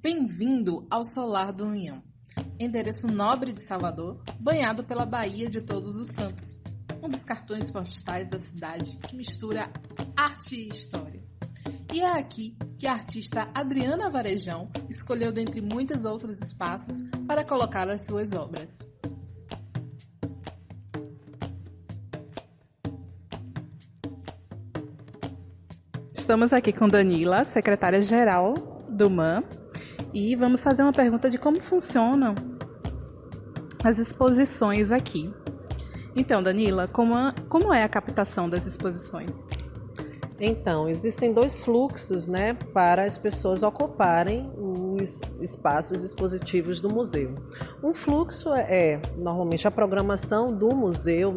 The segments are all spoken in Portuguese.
Bem-vindo ao Solar do União, endereço nobre de Salvador, banhado pela Baía de Todos os Santos, um dos cartões postais da cidade que mistura arte e história. E é aqui que a artista Adriana Varejão escolheu dentre muitos outros espaços para colocar as suas obras. Estamos aqui com Danila, secretária-geral do MAN, e vamos fazer uma pergunta de como funcionam as exposições aqui. Então, Danila, como é a captação das exposições? Então, existem dois fluxos, para as pessoas ocuparem os espaços expositivos do museu. Um fluxo é normalmente a programação do museu,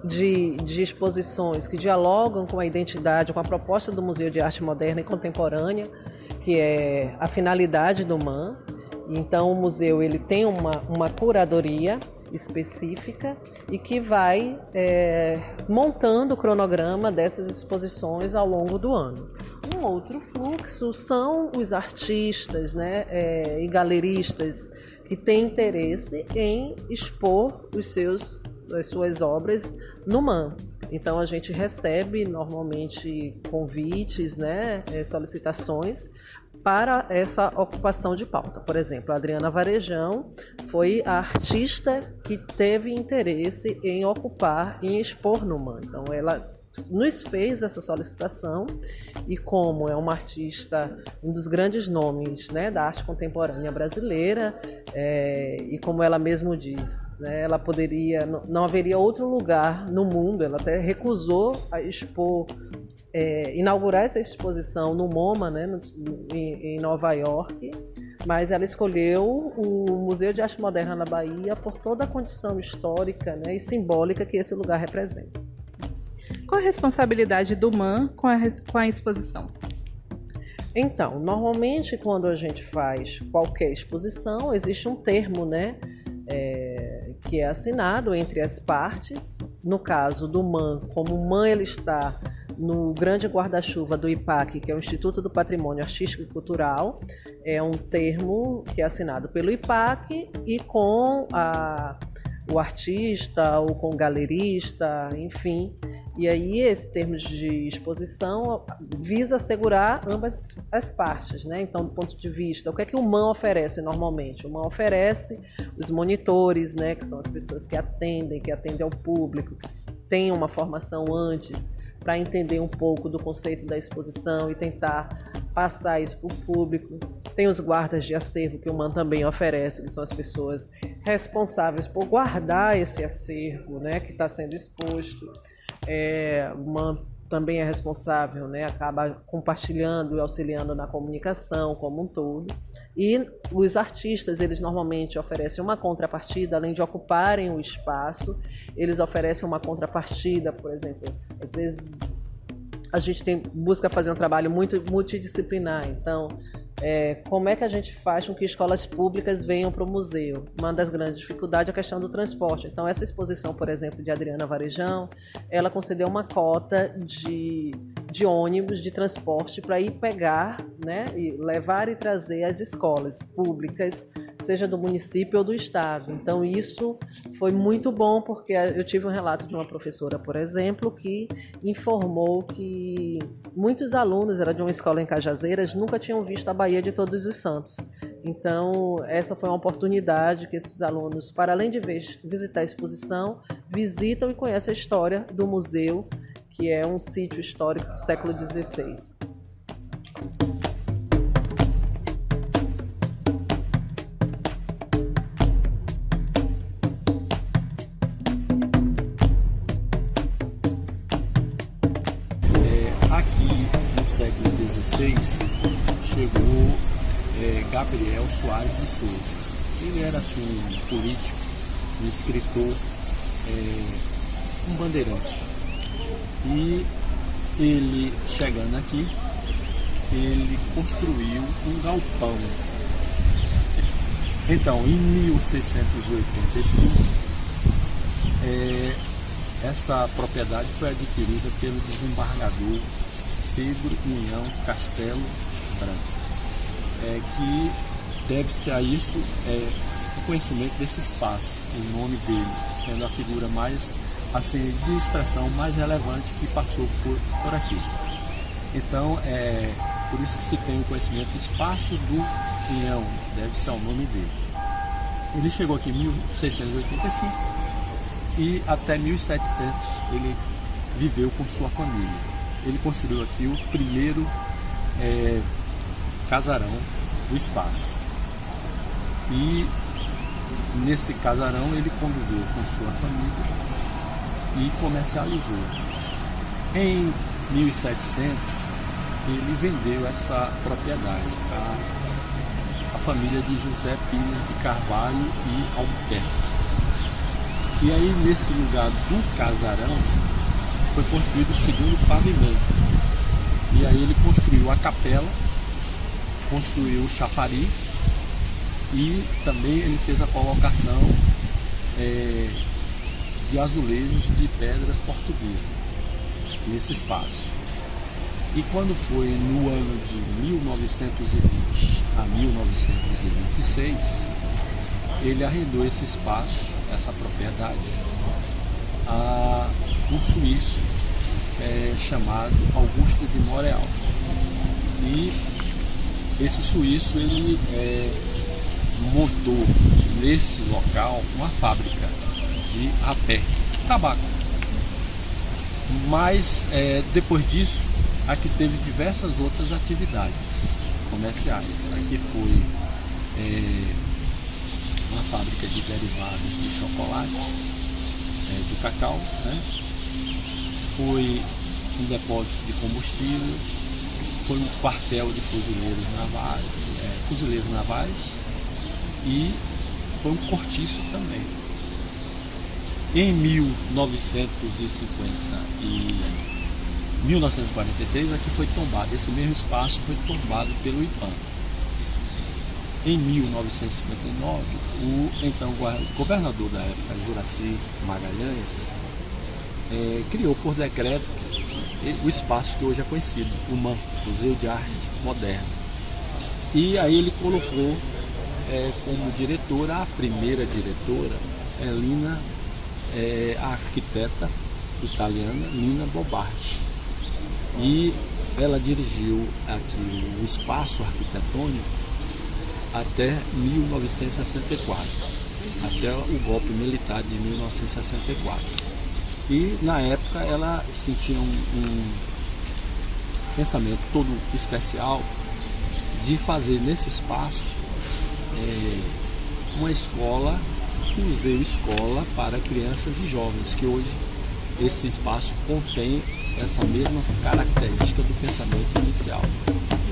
de exposições que dialogam com a identidade, com a proposta do Museu de Arte Moderna e Contemporânea, que é a finalidade do MAN. Então, o museu ele tem uma curadoria específica e que vai montando o cronograma dessas exposições ao longo do ano. Um outro fluxo são os artistas e galeristas que têm interesse em expor as suas obras no MAN. Então, a gente recebe normalmente convites, solicitações para essa ocupação de pauta. Por exemplo, a Adriana Varejão foi a artista que teve interesse em ocupar, em expor no MAN. Então, ela nos fez essa solicitação e como é uma artista, um dos grandes nomes da arte contemporânea brasileira, e como ela mesmo diz, ela poderia, não haveria outro lugar no mundo, ela até recusou a expor, inaugurar essa exposição no MoMA, em Nova York, mas ela escolheu o Museu de Arte Moderna na Bahia por toda a condição histórica e simbólica que esse lugar representa. Qual a responsabilidade do MAN com a exposição? Então, normalmente quando a gente faz qualquer exposição, existe um termo, que é assinado entre as partes. No caso do MAN, como o MAN ele está no grande guarda-chuva do IPAC, que é o Instituto do Patrimônio Artístico e Cultural, é um termo que é assinado pelo IPAC e com o artista ou com o galerista, enfim. E aí esse termo de exposição visa assegurar ambas as partes, Então, do ponto de vista, o que é que o MAN oferece normalmente? O MAN oferece os monitores, que são as pessoas que atendem ao público, que têm uma formação antes para entender um pouco do conceito da exposição e tentar passar isso para o público. Tem os guardas de acervo que o MAN também oferece, que são as pessoas responsáveis por guardar esse acervo, que está sendo exposto. O MAN também é responsável, acaba compartilhando e auxiliando na comunicação como um todo. E os artistas, eles normalmente oferecem uma contrapartida, além de ocuparem o espaço, eles oferecem uma contrapartida, por exemplo, às vezes a gente busca fazer um trabalho muito multidisciplinar, então como é que a gente faz com que escolas públicas venham para o museu? Uma das grandes dificuldades é a questão do transporte. Então, essa exposição, por exemplo, de Adriana Varejão, ela concedeu uma cota de ônibus, de transporte, para ir pegar, e levar e trazer as escolas públicas, seja do município ou do estado. Então, isso foi muito bom, porque eu tive um relato de uma professora, por exemplo, que informou que muitos alunos, era de uma escola em Cajazeiras, nunca tinham visto a Baía de Todos os Santos. Então, essa foi uma oportunidade que esses alunos, para além de visitar a exposição, visitam e conhecem a história do museu, que é um sítio histórico do século XVI. Aqui, no século XVI, chegou Gabriel Soares de Souza. Ele era um político, um escritor, um bandeirante. E ele, chegando aqui, ele construiu um galpão. Então, em 1685, essa propriedade foi adquirida pelo desembargador Pedro União Castelo Branco. que deve-se a isso o conhecimento desse espaço, o nome dele, sendo a figura mais assim, de expressão mais relevante que passou por aqui. Então, por isso que se tem o conhecimento do Espaço do Pinhão, deve ser o nome dele. Ele chegou aqui em 1685 e até 1700 ele viveu com sua família. Ele construiu aqui o primeiro casarão do Espaço. E nesse casarão ele conviveu com sua família e comercializou. Em 1700 ele vendeu essa propriedade à família de José Pires de Carvalho e Albuquerque. E aí nesse lugar do casarão foi construído o segundo pavimento. E aí ele construiu a capela, construiu o chafariz e também ele fez a colocação de azulejos de pedras portuguesas nesse espaço. E quando foi no ano de 1920 a 1926, ele arrendou esse espaço, essa propriedade, a um suíço chamado Augusto de Montreal. E esse suíço ele montou nesse local uma fábrica de rapé, tabaco. Mas depois disso, aqui teve diversas outras atividades comerciais. Aqui foi uma fábrica de derivados de chocolate, do cacau, né? Foi um depósito de combustível, foi um quartel de fuzileiros navais e foi um cortiço também. Em 1943 aqui foi tombado, esse mesmo espaço foi tombado pelo IPAM. Em 1959, o então governador da época, Juraci Magalhães, criou por decreto o espaço que hoje é conhecido, o MAM, Museu de Arte Moderna. E aí ele colocou como diretora, a primeira diretora, Lina, a arquiteta italiana Nina Bobardi. E ela dirigiu aqui o espaço arquitetônico até 1964, até o golpe militar de 1964. E na época ela sentia um pensamento todo especial de fazer nesse espaço uma escola, um museu-escola para crianças e jovens, que hoje esse espaço contém essa mesma característica do pensamento inicial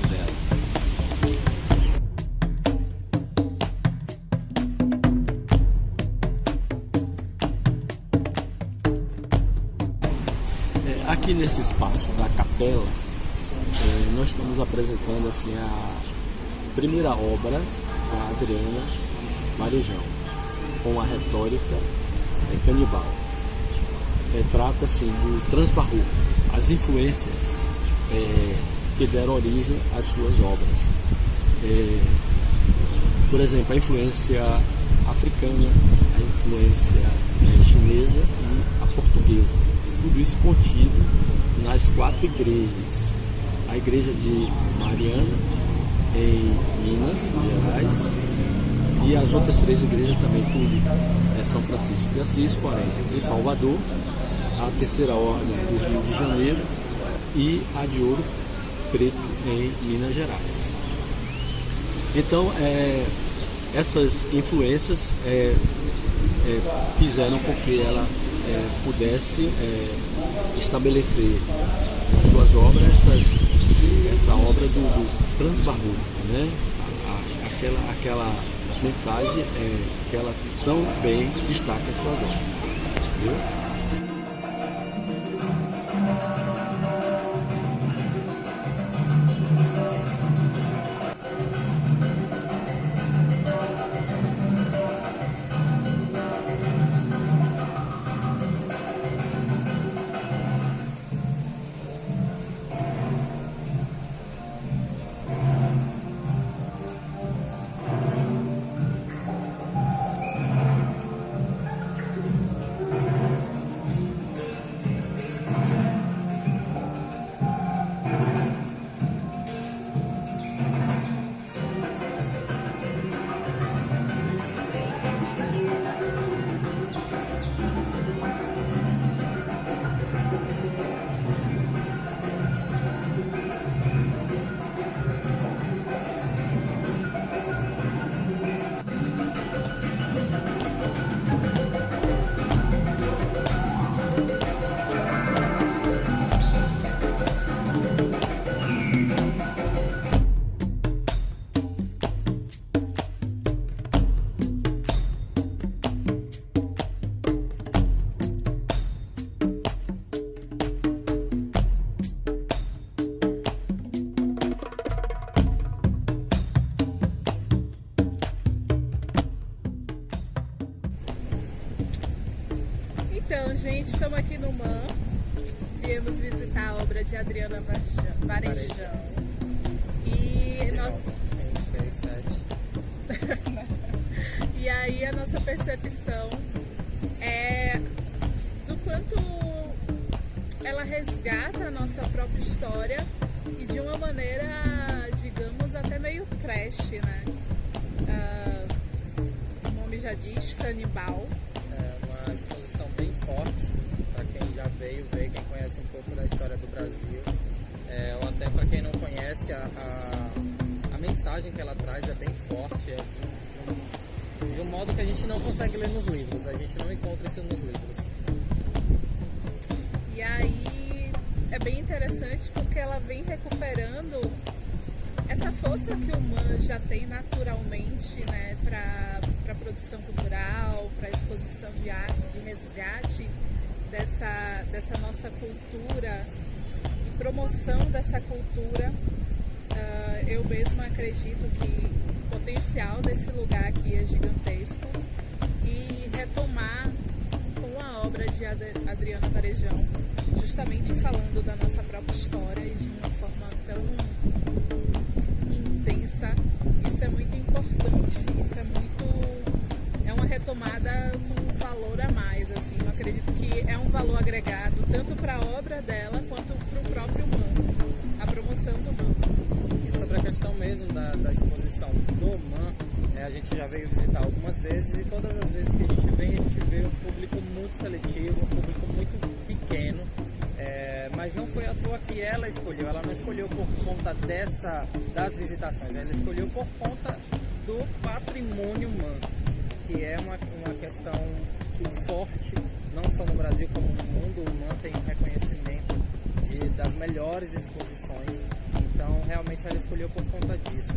dela. Aqui nesse espaço da capela, nós estamos apresentando assim a primeira obra da Adriana Marejão, com a retórica canibal. Trata assim do transbarroco, as influências que deram origem às suas obras. Por exemplo, a influência africana, a influência chinesa e a portuguesa. Tudo isso contido nas 4 igrejas. A igreja de Mariana, em Minas Gerais, e as outras 3 igrejas também, tudo São Francisco de Assis, porém, de Salvador, a Terceira Ordem do Rio de Janeiro e a de Ouro Preto em Minas Gerais. Então, essas influências fizeram com que ela pudesse estabelecer nas suas obras essa obra do transbarroco, né? Aquela mensagem que ela tão bem destaca em suas obras. Viu? gente, estamos aqui no MAM. Viemos visitar a obra de Adriana Varejão. E nós... 5, 6, 7. E aí a nossa percepção é do quanto ela resgata a nossa própria história e de uma maneira, digamos, até meio trash, né? O nome já diz, canibal. É uma exposição bem forte para quem já veio ver, quem conhece um pouco da história do Brasil, ou até para quem não conhece, a mensagem que ela traz é bem forte, de um modo que a gente não consegue ler nos livros, a gente não encontra isso nos livros. E aí é bem interessante porque ela vem recuperando essa força que o MAM já tem naturalmente, né, para a produção cultural, para a exposição de arte, de resgate dessa nossa cultura e promoção dessa cultura. Eu mesma acredito que o potencial desse lugar aqui é gigantesco e retomar com a obra de Adriana Varejão, justamente falando da nossa própria história e de uma forma tão intensa, isso é muito importante, é uma retomada com um valor a mais, assim, eu acredito que é um valor agregado tanto para a obra dela quanto para o próprio MAM, a promoção do MAM. E sobre a questão mesmo da exposição do MAM, a gente já veio visitar algumas vezes e todas as vezes que a gente vê um público muito seletivo, um público muito pequeno, mas não foi à toa que ela escolheu, ela não escolheu por conta das visitações, ela escolheu por conta do patrimônio MAM, que é uma questão forte, não só no Brasil como no mundo. O MAM tem um reconhecimento das melhores exposições, então realmente ela escolheu por conta disso.